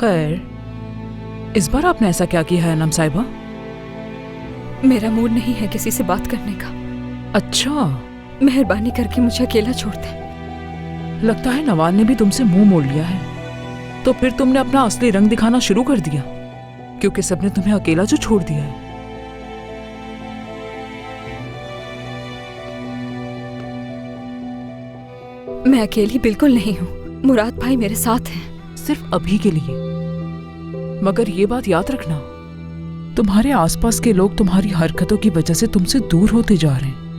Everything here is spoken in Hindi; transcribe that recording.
खैर, इस बार आपने ऐसा क्या किया है अनम साहिबा? मेरा मूड नहीं है किसी से बात करने का। अच्छा, मेहरबानी करके मुझे अकेला छोड़ दे। लगता है नवाल ने भी तुमसे मुंह मोड़ लिया है। तो फिर तुमने अपना असली रंग दिखाना शुरू कर दिया, क्योंकि सबने तुम्हें अकेला जो छोड़ दिया है। मैं अकेली बिल्कुल नहीं हूँ, मुराद भाई मेरे साथ हैं। सिर्फ अभी के लिए। मगर ये बात याद रखना, तुम्हारे आसपास के लोग तुम्हारी हरकतों की वजह से तुमसे दूर होते जा रहे हैं।